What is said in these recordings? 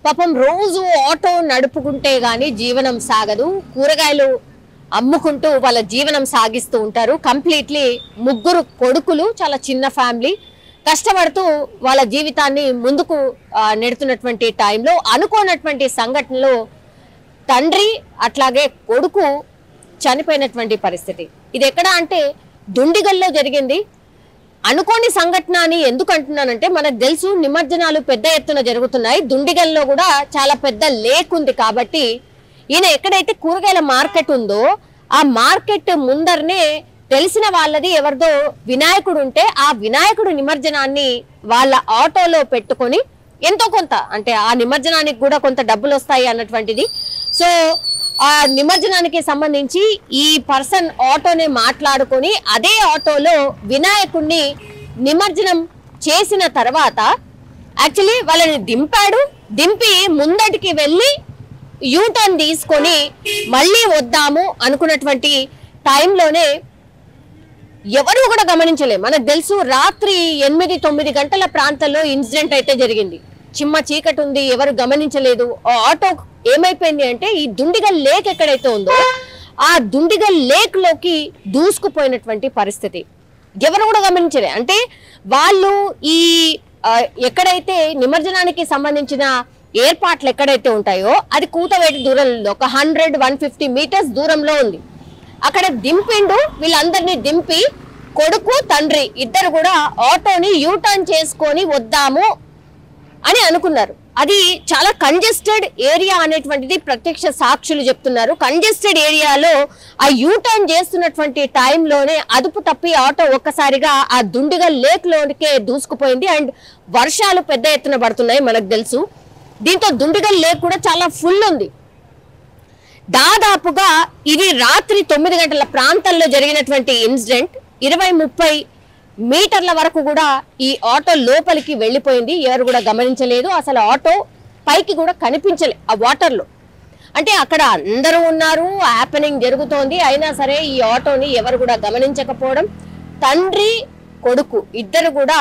పాపం రోజు ఆటో నడుపుకుంటే గాని జీవనం సాగదు. కూరగాయలు అమ్ముకుంటూ వాళ్ళ జీవనం సాగిస్తూ ఉంటారు. కంప్లీట్లీ ముగ్గురు కొడుకులు, చాలా చిన్న ఫ్యామిలీ, కష్టపడుతూ వాళ్ళ జీవితాన్ని ముందుకు నెడుతున్నటువంటి టైంలో అనుకోనటువంటి సంఘటనలో తండ్రి అట్లాగే కొడుకు చనిపోయినటువంటి పరిస్థితి. ఇది ఎక్కడ అంటే దుండిగల్లో జరిగింది. అనుకోని సంఘటన అని ఎందుకు అంటున్నానంటే, మనకు తెలుసు నిమజ్జనాలు పెద్ద ఎత్తున జరుగుతున్నాయి. దుండిగల్లో కూడా చాలా పెద్ద లేక్ ఉంది కాబట్టి ఈయన ఎక్కడైతే కూరగాయల మార్కెట్ ఉందో ఆ మార్కెట్ ముందరనే తెలిసిన వాళ్ళది ఎవరిదో వినాయకుడు ఉంటే ఆ వినాయకుడు నిమజ్జనాన్ని వాళ్ళ ఆటోలో పెట్టుకొని ఎంతో కొంత, అంటే ఆ నిమజ్జనానికి కూడా కొంత డబ్బులు వస్తాయి అన్నటువంటిది. సో ఆ నిమజ్జనానికి సంబంధించి ఈ పర్సన్ ఆటోనే మాట్లాడుకొని అదే ఆటోలో వినాయకుడిని నిమజ్జనం చేసిన తర్వాత యాక్చువల్లీ వాళ్ళని దింపి ముందటికి వెళ్ళి యూటర్న్ తీసుకొని మళ్ళీ వద్దాము అనుకున్నటువంటి టైంలోనే ఎవరు కూడా గమనించలే. మనకు తెలుసు రాత్రి 8-9 గంటల ప్రాంతంలో ఇన్సిడెంట్ అయితే జరిగింది. చిమ్మ చీకటి ఉంది, ఎవరు గమనించలేదు. ఆటో ఏమైపోయింది అంటే ఈ దుండిగల్ లేక్ ఎక్కడైతే ఉందో ఆ దుండిగల్ లేక్ లోకి దూసుకుపోయినటువంటి పరిస్థితి. ఎవరు కూడా గమనించలే. అంటే వాళ్ళు ఈ ఎక్కడైతే నిమజ్జనానికి సంబంధించిన ఏర్పాట్లు ఎక్కడైతే ఉంటాయో అది కూతవేటి దూరంలో ఒక 100-150 మీటర్స్ దూరంలో ఉంది. అక్కడ దింపిండు. వీళ్ళందరినీ దింపి కొడుకు తండ్రి ఇద్దరు కూడా ఆటోని యూటర్న్ చేసుకొని వద్దాము అని అనుకున్నారు. అది చాలా కంజెస్టెడ్ ఏరియా అనేటువంటిది ప్రత్యక్ష సాక్షులు చెప్తున్నారు. కంజెస్టెడ్ ఏరియాలో ఆ యూటర్న్ చేస్తున్నటువంటి టైంలోనే అదుపు తప్పి ఆటో ఒక్కసారిగా ఆ దుండిగల్ లేక్ లోనికే దూసుకుపోయింది. అండ్ వర్షాలు పెద్ద ఎత్తున పడుతున్నాయి మనకు తెలుసు. దీంతో దుండిగల్ లేక్ కూడా చాలా ఫుల్ ఉంది. దాదాపుగా ఇది రాత్రి 9 గంటల ప్రాంతంలో జరిగినటువంటి ఇన్సిడెంట్. 20-30 మీటర్ల వరకు కూడా ఈ ఆటో లోపలికి వెళ్ళిపోయింది. ఎవరు కూడా గమనించలేదు. అసలు ఆటో పైకి కూడా కనిపించలే ఆ వాటర్లో. అంటే అక్కడ అందరూ ఉన్నారు, హ్యాపెనింగ్ జరుగుతోంది, అయినా సరే ఈ ఆటోని ఎవరు కూడా గమనించకపోవడం. తండ్రి కొడుకు ఇద్దరు కూడా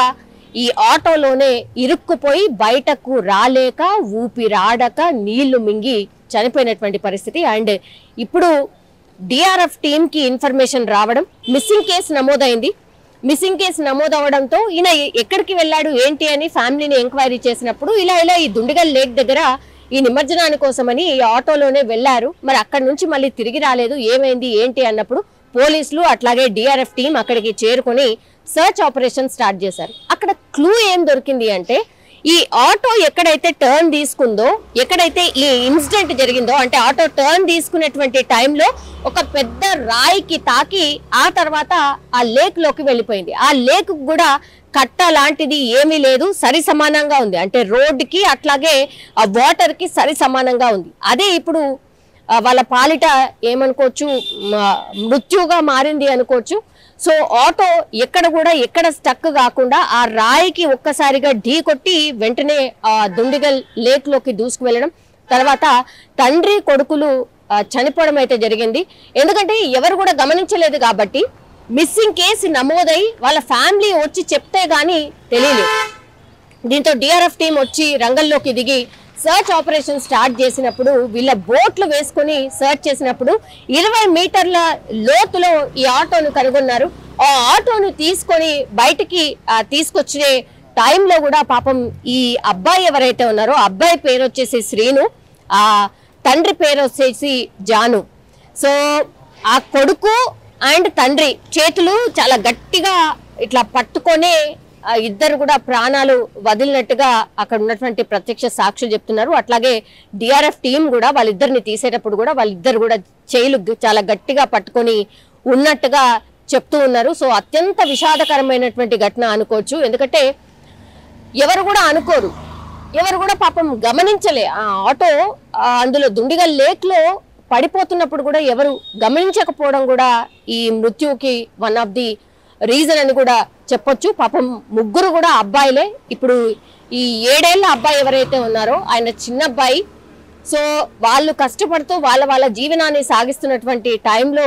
ఈ ఆటోలోనే ఇరుక్కుపోయి బయటకు రాలేక ఊపిరాడక నీళ్లు మింగి చనిపోయినటువంటి పరిస్థితి. అండ్ ఇప్పుడు డిఆర్ఎఫ్ టీమ్ కి ఇన్ఫర్మేషన్ రావడం, మిస్సింగ్ కేసు నమోదైంది. మిస్సింగ్ కేసు నమోదవడంతో ఈయన ఎక్కడికి వెళ్ళాడు ఏంటి అని ఫ్యామిలీని ఎంక్వైరీ చేసినప్పుడు ఇలా ఈ దుండిగల్ లేక్ దగ్గర ఈ నిమజ్జనాని కోసమని ఈ ఆటోలోనే వెళ్లారు. మరి అక్కడి నుంచి మళ్ళీ తిరిగి రాలేదు, ఏమైంది ఏంటి అన్నప్పుడు పోలీసులు అట్లాగే డిఆర్ఎఫ్ టీం అక్కడికి చేరుకొని సర్చ్ ఆపరేషన్ స్టార్ట్ చేశారు. అక్కడ క్లూ ఏం దొరికింది అంటే ఈ ఆటో ఎక్కడైతే టర్న్ తీసుకుందో, ఎక్కడైతే ఈ ఇన్సిడెంట్ జరిగిందో, అంటే ఆటో టర్న్ తీసుకునేటువంటి టైంలో ఒక పెద్ద రాయికి తాకి ఆ తర్వాత ఆ లేక్ లోకి వెళ్ళిపోయింది. ఆ లేక్ కూడా కట్ట లాంటిది ఏమీ లేదు, సరి సమానంగా ఉంది. అంటే రోడ్డుకి అట్లాగే ఆ వాటర్ కి సరి సమానంగా ఉంది. అదే ఇప్పుడు వాళ్ళ పాలిట ఏమనుకోవచ్చు, మృత్యుగా మారింది అనుకోవచ్చు. సో ఆటో ఎక్కడ స్టక్ కాకుండా ఆ రాయికి ఒక్కసారిగా ఢీ కొట్టి వెంటనే ఆ దుండిగల్ లేక్ లోకి దూసుకు వెళ్ళడం, తర్వాత తండ్రి కొడుకులు చనిపోవడం అయితే జరిగింది. ఎందుకంటే ఎవరు కూడా గమనించలేదు కాబట్టి మిస్సింగ్ కేసు నమోదై వాళ్ళ ఫ్యామిలీ వచ్చి చెప్తే గానీ తెలియలేదు. దీంతో డిఆర్ఎఫ్ టీం వచ్చి రంగంలోకి దిగి సర్చ్ ఆపరేషన్ స్టార్ట్ చేసినప్పుడు వీళ్ళ బోట్లు వేసుకుని సర్చ్ చేసినప్పుడు 20 మీటర్ల లోతులో ఈ ఆటోను కనుగొన్నారు. ఆ ఆటోను తీసుకొని బయటికి తీసుకొచ్చే టైంలో కూడా పాపం ఈ అబ్బాయి ఎవరైతే ఉన్నారో అబ్బాయి పేరు వచ్చేసి శ్రీను, ఆ తండ్రి పేరు వచ్చేసి జాను. సో ఆ కొడుకు అండ్ తండ్రి చేతులు చాలా గట్టిగా ఇట్లా పట్టుకొని ఇద్దరు కూడా ప్రాణాలు వదిలినట్టుగా అక్కడ ఉన్నటువంటి ప్రత్యక్ష సాక్షులు చెప్తున్నారు. అట్లాగే డిఆర్ఎఫ్ టీం కూడా వాళ్ళిద్దరిని తీసేటప్పుడు కూడా వాళ్ళిద్దరు కూడా చేయిలు చాలా గట్టిగా పట్టుకొని ఉన్నట్టుగా చెప్తూ ఉన్నారు. సో అత్యంత విషాదకరమైనటువంటి ఘటన అనుకోవచ్చు. ఎందుకంటే ఎవరు కూడా అనుకోరు, ఎవరు కూడా పాపం గమనించలే. ఆ ఆటో అందులో దుండిగల్ లేక్ లో పడిపోతున్నప్పుడు కూడా ఎవరు గమనించకపోవడం కూడా ఈ మృత్యుకి వన్ ఆఫ్ ది రీజన్ అని కూడా చెప్పొచ్చు. పాపం ముగ్గురు కూడా అబ్బాయిలే. ఇప్పుడు ఈ 7 ఏళ్ల అబ్బాయి ఎవరైతే ఉన్నారో ఆయన చిన్న అబ్బాయి. సో వాళ్ళు కష్టపడుతూ వాళ్ళ జీవనాన్ని సాగిస్తున్నటువంటి టైంలో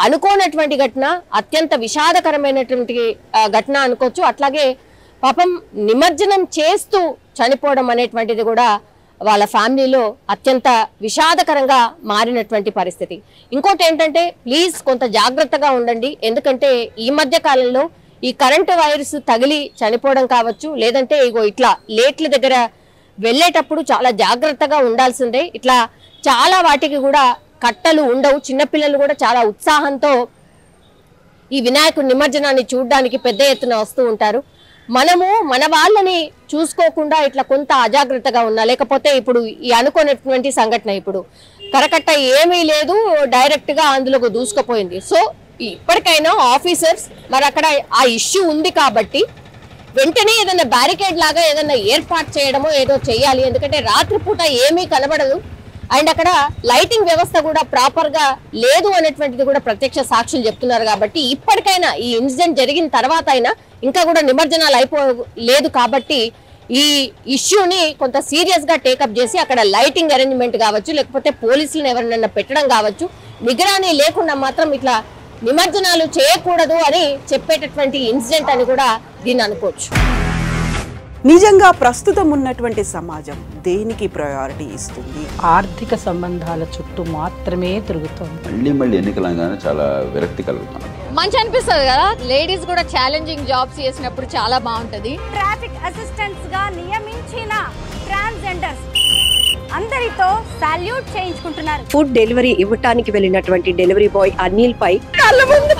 అనుకోనటువంటి ఘటన, అత్యంత విషాదకరమైనటువంటి ఘటన అనుకోవచ్చు. అట్లాగే పాపం నిమజ్జనం చేస్తూ చనిపోవడం అనేటువంటిది కూడా వాళ్ళ ఫ్యామిలీలో అత్యంత విషాదకరంగా మారినటువంటి పరిస్థితి. ఇంకోటి ఏంటంటే ప్లీజ్ కొంత జాగ్రత్తగా ఉండండి. ఎందుకంటే ఈ మధ్య కాలంలో ఈ కరెంటు వైర్స్ తగిలి చనిపోవడం కావచ్చు, లేదంటే ఇగో ఇట్లా లేట్ల దగ్గర వెళ్ళేటప్పుడు చాలా జాగ్రత్తగా ఉండాల్సిందే. ఇట్లా చాలా వాటికి కూడా కట్టలు ఉండవు. చిన్నపిల్లలు కూడా చాలా ఉత్సాహంతో ఈ వినాయకుడి నిమజ్జనాన్ని చూడడానికి పెద్ద ఎత్తున వస్తూ ఉంటారు. మనము మన వాళ్ళని చూసుకోకుండా ఇట్లా కొంత అజాగ్రత్తగా ఉన్నా, లేకపోతే ఇప్పుడు ఈ అనుకున్నటువంటి సంఘటన, ఇప్పుడు కరకట్ట ఏమీ లేదు, డైరెక్ట్ గా అందులోకి దూసుకుపోయింది. సో ఇప్పటికైనా ఆఫీసర్స్ మరి అక్కడ ఆ ఇష్యూ ఉంది కాబట్టి వెంటనే ఏదైనా బ్యారికేడ్ లాగా ఏదైనా ఏర్పాటు చేయడమో ఏదో చేయాలి. ఎందుకంటే రాత్రిపూట ఏమీ కనబడదు, అండ్ అక్కడ లైటింగ్ వ్యవస్థ కూడా ప్రాపర్ గా లేదు అనేటువంటిది కూడా ప్రత్యక్ష సాక్షులు చెప్తున్నారు. కాబట్టి ఇప్పటికైనా ఈ ఇన్సిడెంట్ జరిగిన తర్వాత అయినా ఇంకా కూడా నిమజ్జనాలు అయిపోలేదు కాబట్టి ఈ ఇష్యూని కొంత సీరియస్ గా టేకప్ చేసి అక్కడ లైటింగ్ అరేంజ్మెంట్ కావచ్చు, లేకపోతే పోలీసులను ఎవరినైనా పెట్టడం కావచ్చు, నిగరాని లేకుండా మాత్రం ఇట్లా నిమజ్జనాలు చేయకూడదు అని చెప్పేటటువంటి ఇన్సిడెంట్ అని కూడా దీన్ని అనుకోవచ్చు. నిజంగా ప్రస్తుతం ఉన్నటువంటి సమాజం దేనికి ప్రయారిటీ ఇస్తుంది? ఆర్థిక సంబంధాల చుట్టూ మాత్రమే తిరుగుతుంది. మళ్ళీ ఎన్నికలంగానే చాలా విరక్తి కలుగుతాను. మంచి అనిపిస్తుంది కదా, లేడీస్ కూడా ఛాలెంజింగ్ జాబ్స్ చేసినప్పుడు చాలా బాగుంటది. ట్రాఫిక్ అసిస్టెంట్స్ గా నియమించిన ట్రాన్స్జెండర్స్ అందరితో సాల్యూట్ చేయించుకుంటున్నారు. ఫుడ్ డెలివరీ ఇవ్వటానికి వెళ్ళినటువంటి డెలివరీ బాయ్ అనిల్ పై కళ్ళ ముందు